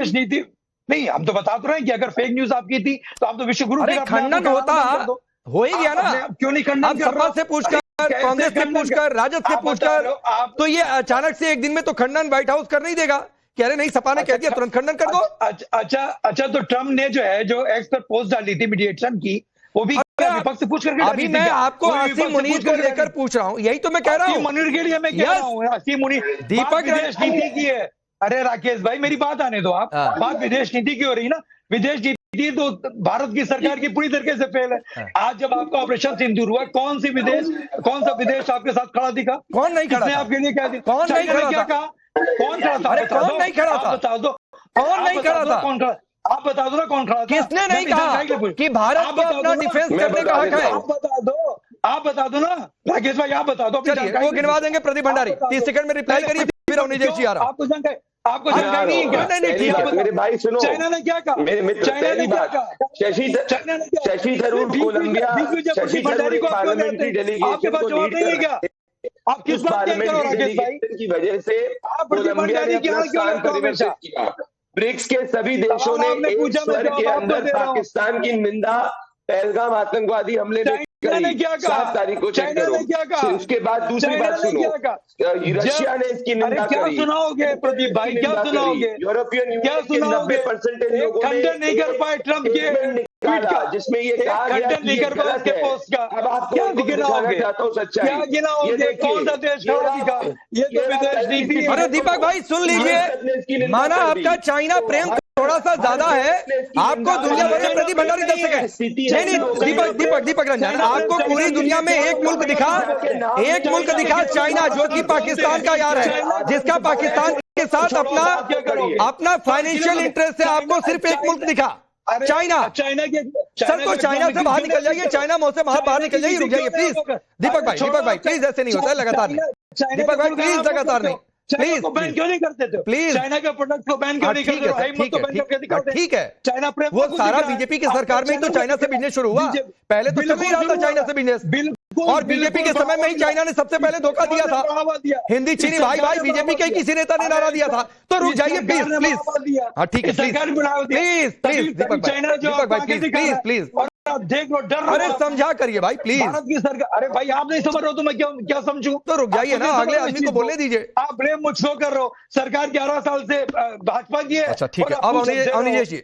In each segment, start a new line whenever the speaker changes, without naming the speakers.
विदेश नीति नहीं, हम तो बता तो रहे हैं कि अगर फेक न्यूज आपकी थी तो आप तो विश्व गुरु
अरे खंडन होता हो ही गया ना।
क्यों नहीं खंडन कर
सपा से पूछकर, कांग्रेस से पूछकर, राजद से पूछकर, तो ये अचानक से एक दिन में तो खंडन व्हाइट हाउस कर नहीं देगा। कह रहे नहीं, सपा ने कह दिया तुरंत खंडन कर दो।
अच्छा, तो ट्रम्प ने जो है जो एक्स पर पोस्ट डाली थी मीडिएशन की, वो भी विपक्ष से पूछ करके
अभी मैं आपको आसिम मुनीर को लेकर पूछ रहा हूँ, यही तो मैं कह रहा हूँ।
मुनीर के लिए मैं कह रहा हूँ, आसिम मुनीर
दीपक
विदेश नीति की है। अरे राकेश भाई मेरी बात आने दो आप। बात विदेश नीति की हो रही ना, विदेश नीति तो भारत की सरकार की पूरी तरीके से फेल है। आज जब आपका ऑपरेशन सिंदूर हुआ, कौन सा विदेश आपके साथ खड़ा दिखा?
कौन नहीं खड़ा?
आपके लिए क्या दिखा?
कौन नहीं खड़ा?
क्या कहा? कौन खड़ा था?
अरे कौन नहीं खड़ा था?
बता दो
कौन नहीं खड़ा था?
कौन खड़ा? आप बता दो ना कौन खड़ा था?
किसने नहीं कहा कि भारत को अपना डिफेंस करने का हक है?
आप बता दो ना राकेश भाई, आप बता दो।
चलिए वो गिनवा देंगे प्रदीप भंडारी। 30 सेकंड में रिप्लाई करिए, फिर अवनीश जी आ रहा।
आपको जानकारी नहीं है?
मेरे भाई सुनो,
चाइना ने क्या कहा?
मेरे मित्र, पहली बात, Shashi Tharoor Columbia, Shashi Tharoor parliamentary delegation को लीड कर,
आप किस बात
की वजह से कोलंबिया ने अपना स्थान परिवर्तित किया। ब्रिक्स के सभी देशों ने एक स्वर के अंदर पाकिस्तान की निंदा, पहलगाम आतंकवादी हमले में
क्या
7 तारीख को चेक करो। उसके बाद दूसरी बात सुनो, रशिया ने इसकी निंदा
क्या
करी।
सुनाओगे प्रदीप भाई, क्या सुनाओगे?
यूरोपियन यूनियन के 90% लोगों ने
खंडन नहीं कर पाए ट्रम्प के
जिसमें ये कहा गया
खंडन नहीं कर पाए उसके पोस्ट का।
अब आपको
क्या
गिनाओगे? चाहता हूँ सच्चाई,
क्या गिनाओगे? कौन सा देश खड़ा दिखा? ये तो विदेश नीति।
अरे दीपक भाई सुन लीजिए, माना आपका चाइना प्रेम थोड़ा सा ज्यादा है, आपको दुनिया भर में प्रदीप भंडारी 10 सेकंड नहीं, दीपक रंजन, आपको पूरी दुनिया में एक मुल्क दिखा चाइना, जो कि पाकिस्तान का यार है, जिसका पाकिस्तान के साथ अपना फाइनेंशियल इंटरेस्ट है। आपको सिर्फ एक मुल्क दिखा, चाइना के सर, तो चाइना से बाहर निकल जाइए, चाइना मुंह से बाहर निकल जाइए, रुक जाइए प्लीज। दीपक भाई प्लीज, ऐसे नहीं होता है लगातार नहीं। दीपक भाई प्लीज लगातार नहीं, प्लीज
बैन क्यों नहीं करते थे?
प्लीज
चाइना के प्रोडक्ट को बैन क्यों नहीं करते?
ठीक है, चाइना वो सारा बीजेपी की सरकार में ही तो चाइना से बिजनेस शुरू हुआ। पहले तो चल नहीं रहा था चाइना से बिजनेस, और बीजेपी के समय में ही चाइना ने सबसे पहले धोखा दिया था। हिंदी चीनी भाई बीजेपी के किसी नेता ने नारा दिया था। तो रुक जाइए प्लीज। हाँ ठीक है, प्लीज दीपक भाई प्लीज
देख लो, डर।
अरे समझा करिए भाई प्लीज।
भारत की सरकार, अरे भाई आप नहीं समझ रहे हो तो मैं क्या समझूं?
तो रुक जाइए ना, अगले आदमी को बोलने दीजिए।
आप ब्लेम मुझको कर रहे हो, सरकार 11 साल से भाजपा की है।
अच्छा ठीक है, अब अवनीश जी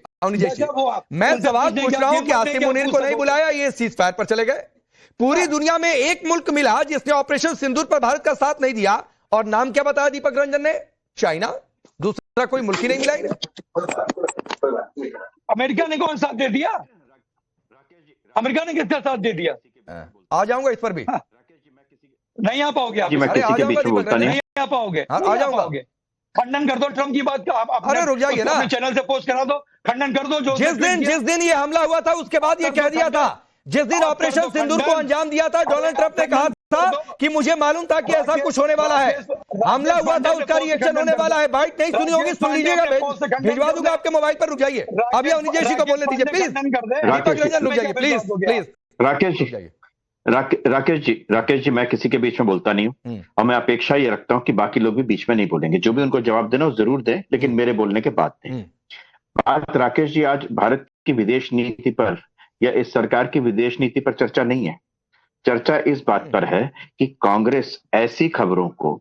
मैं सवाल पूछ रहा हूं कि आसिम मुनीर को नहीं बुलाया, ये सीज फायर पर चले गए। पूरी दुनिया में एक मुल्क मिला जिसने ऑपरेशन सिंदूर पर भारत का साथ नहीं दिया, और नाम क्या बताया दीपक रंजन ने? चाइना। दूसरा कोई मुल्क ही नहीं मिला।
अमेरिका ने कौन साथ दे दिया? अमेरिका ने किसका साथ दे दिया?
आ जाऊंगा इस पर भी।
नहीं आ पाओगे आप?
अरे आ जाऊंगा,
नहीं आ पाओगे?
आ जाऊंगा।
खंडन कर दो ट्रम्प की बात का।
अरे रुक जाइए ना,
चैनल से पोस्ट करा दो, खंडन कर दो। जो
जिस दिन ये हमला हुआ था उसके बाद ये कह दिया था, जिस दिन ऑपरेशन सिंदूर को अंजाम दिया था, डोनाल्ड ट्रंप ने कहा था कि मुझे मालूम था कि ऐसा कुछ होने वाला है, हमला हुआ था, उसका रिएक्शन होने वाला है। बाइट नहीं सुनी होगी, सुन लीजिएगा, भिजवा दूंगा आपके मोबाइल पर। रुक जाइए, अभी अवनीश जी को बोलने दीजिए प्लीज। दीपक रंजन रुक जाइए प्लीज।
राकेश जी मैं किसी के बीच में बोलता नहीं हूं, और मैं अपेक्षा ये रखता हूं कि बाकी लोग भी बीच में नहीं बोलेंगे। जो भी उनको जवाब देना वो जरूर दें, लेकिन मेरे बोलने के बाद दें बात। राकेश जी, आज भारत की विदेश नीति पर या इस सरकार की विदेश नीति पर चर्चा नहीं है। चर्चा इस बात पर है कि कांग्रेस ऐसी खबरों को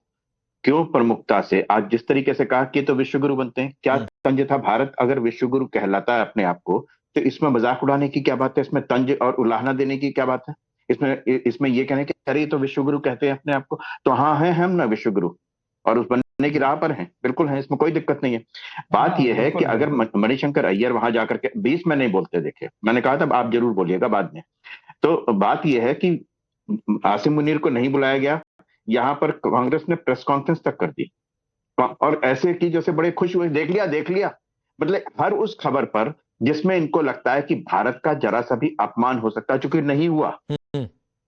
क्यों प्रमुखता से, आज जिस तरीके से कहा कि तो विश्वगुरु बनते हैं, क्या तंज था? भारत अगर विश्वगुरु कहलाता है अपने आप को, तो इसमें मजाक उड़ाने की क्या बात है? इसमें तंज और उलाहना देने की क्या बात है? इसमें ये कहने की अरे ये तो विश्वगुरु कहते हैं अपने आप को, तो हाँ है हम ना विश्वगुरु, और उस बनने की राह पर हैं, बिल्कुल हैं, इसमें कोई दिक्कत नहीं है। बात यह है कि अगर मणिशंकर अय्यर वहां जाकर के 20 में नहीं बोलते देखे, मैंने कहा था आप जरूर बोलिएगा बाद में, तो बात यह है कि आसिम मुनीर को नहीं बुलाया गया, यहां पर कांग्रेस ने प्रेस कॉन्फ्रेंस तक कर दी, और ऐसे की जैसे बड़े खुश हुए, देख लिया। मतलब हर उस खबर पर जिसमें इनको लगता है कि भारत का जरा सा भी अपमान हो सकता है, चूंकि नहीं हुआ,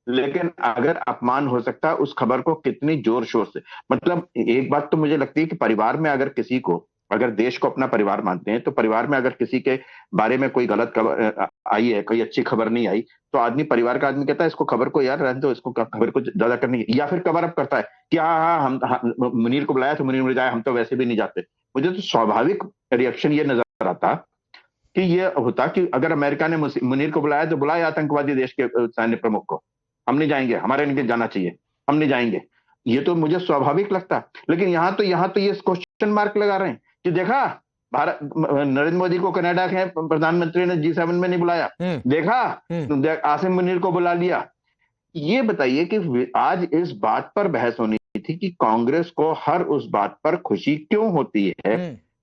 लेकिन अगर अपमान हो सकता है, उस खबर को कितनी जोर शोर से, मतलब एक बात तो मुझे लगती है कि परिवार में अगर किसी को, अगर देश को अपना परिवार मानते हैं, तो परिवार में अगर किसी के बारे में कोई गलत खबर आई है, कोई अच्छी खबर नहीं आई, तो आदमी, परिवार का आदमी कहता है इसको खबर को यार रहने दो, इसको खबर को ज्यादा करनी है, या फिर कवर अप करता है कि हाँ हम मुनीर को बुलाया तो मुनीर जाए, हम तो वैसे भी नहीं जाते। मुझे तो स्वाभाविक रिएक्शन ये नजर आता कि ये होता कि अगर अमेरिका ने मुनीर को बुलाया तो बुलाया आतंकवादी देश के सैन्य प्रमुख को, हम नहीं जाएंगे, हमारे इनके जाना चाहिए, हम नहीं जाएंगे, ये तो मुझे स्वाभाविक लगता। लेकिन यहाँ तो ये क्वेश्चन मार्क लगा रहे हैं कि देखा भारत, नरेंद्र मोदी को कनाडा के प्रधानमंत्री ने G7 में नहीं बुलाया, देखा आसिम मुनीर को बुला लिया। ये बताइए कि आज इस बात पर बहस होनी थी कि कांग्रेस को हर उस बात पर खुशी क्यों होती है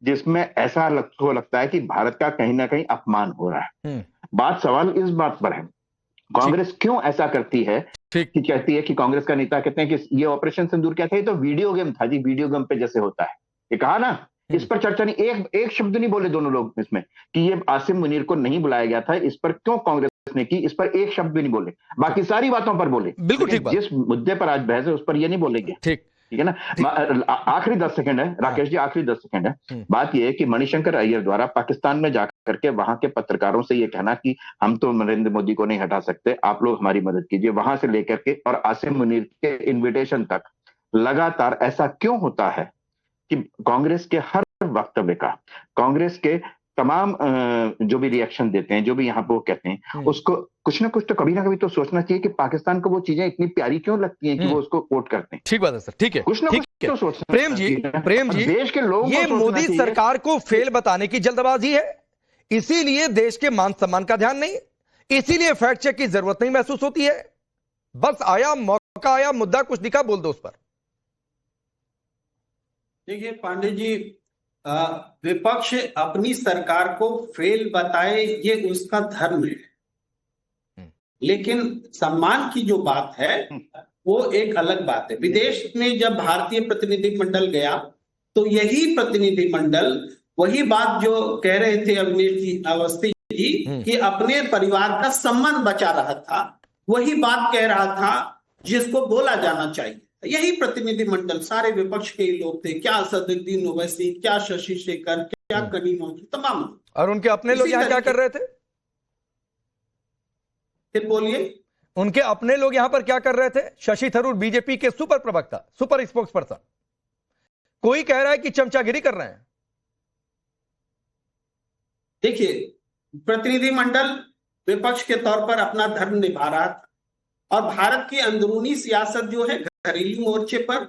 जिसमें ऐसा लगता है कि भारत का कहीं ना कहीं अपमान हो रहा है। सवाल इस बात पर है, कांग्रेस क्यों ऐसा करती है कि कहती है कि कांग्रेस का नेता कहते हैं कि ये ऑपरेशन सिंदूर क्या था, ये तो वीडियो गेम था जी, वीडियो गेम पे जैसे होता है। ये कहा ना, इस पर चर्चा नहीं, एक शब्द नहीं बोले दोनों लोग इसमें कि ये आसिम मुनीर को नहीं बुलाया गया था, इस पर क्यों कांग्रेस ने की, इस पर एक शब्द भी नहीं बोले, बाकी सारी बातों पर बोले।
बिल्कुल ठीक बात।
जिस मुद्दे पर आज बहस है उस पर ये नहीं बोलेंगे। ठीक है ना। आखिरी 10 सेकंड है राकेश जी, आखिरी 10 सेकंड है। बात यह है कि मणिशंकर अय्यर द्वारा पाकिस्तान में जाकर के वहां के पत्रकारों से यह कहना कि हम तो नरेंद्र मोदी को नहीं हटा सकते, आप लोग हमारी मदद कीजिए, वहां से लेकर के और आसिम मुनीर के इन्विटेशन तक लगातार ऐसा क्यों होता है कि कांग्रेस के हर वक्तव्य का, कांग्रेस के तमाम जो भी रिएक्शन देते हैं, जो भी यहाँ पे वो कहते हैं, उसको कुछ ना कुछ तो कभी ना कभी तो सोचना चाहिए कि पाकिस्तान को वो चीजें इतनी प्यारी क्यों लगती हैं कि वो उसको कोट करते हैं।
ठीक बात है सर, ठीक है,
कुछ ना कुछ तो सोचना।
प्रेम जी
देश के लोग,
ये मोदी सरकार को फेल बताने की जल्दबाजी है, इसीलिए देश के मान सम्मान का ध्यान नहीं, इसीलिए फैक्ट चेक की जरूरत नहीं महसूस होती है। बस आया मौका, आया मुद्दा, कुछ दिखा, बोल दो उस पर।
देखिए पांडे जी, विपक्ष अपनी सरकार को फेल बताए ये उसका धर्म है, लेकिन सम्मान की जो बात है वो एक अलग बात है। विदेश में जब भारतीय प्रतिनिधिमंडल गया तो यही प्रतिनिधिमंडल वही बात जो कह रहे थे अवस्थी जी कि अपने परिवार का सम्मान बचा रहा था, वही बात कह रहा था जिसको बोला जाना चाहिए। यही प्रतिनिधिमंडल सारे विपक्ष के लोग थे, क्या असदुद्दीन ओवैसी, क्या शशि शेखर, क्या करीम मौजूद, तमाम।
और उनके अपने लोग यहाँ क्या कर रहे थे?
फिर बोलिए।
उनके अपने लोग यहाँ पर क्या कर रहे थे? शशि थरूर बीजेपी के सुपर प्रवक्ता, सुपर स्पोक्स पर्सन, कोई कह रहा है कि चमचागिरी कर रहे हैं।
देखिए, प्रतिनिधिमंडल विपक्ष के तौर पर अपना धर्म निभा रहा था और भारत की अंदरूनी सियासत जो है घरेलू मोर्चे पर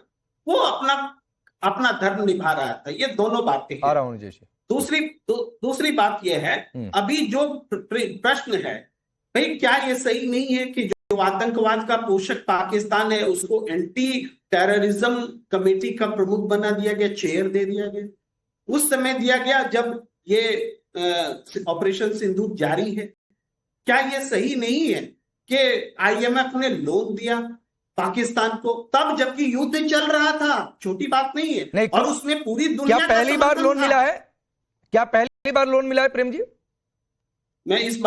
वो अपना धर्म निभा रहा था। ये दोनों बातें हैं। दूसरी बात यह है, अभी जो प्रश्न है भाई, क्या ये सही नहीं है कि जो आतंकवाद का पोषक पाकिस्तान है उसको एंटी टेररिज्म कमेटी का प्रमुख बना दिया गया, चेयर दे दिया गया, उस समय दिया गया जब ये ऑपरेशन सिंदूर जारी है। क्या ये सही नहीं है कि IMF ने लोन दिया पाकिस्तान को तब जबकि युद्ध चल रहा था? छोटी बात नहीं है। नहीं, और उसमें पूरी दुनिया
क्या पहली बार लोन मिला है? क्या पहली बार लोन मिला है प्रेम जी?
मैं इस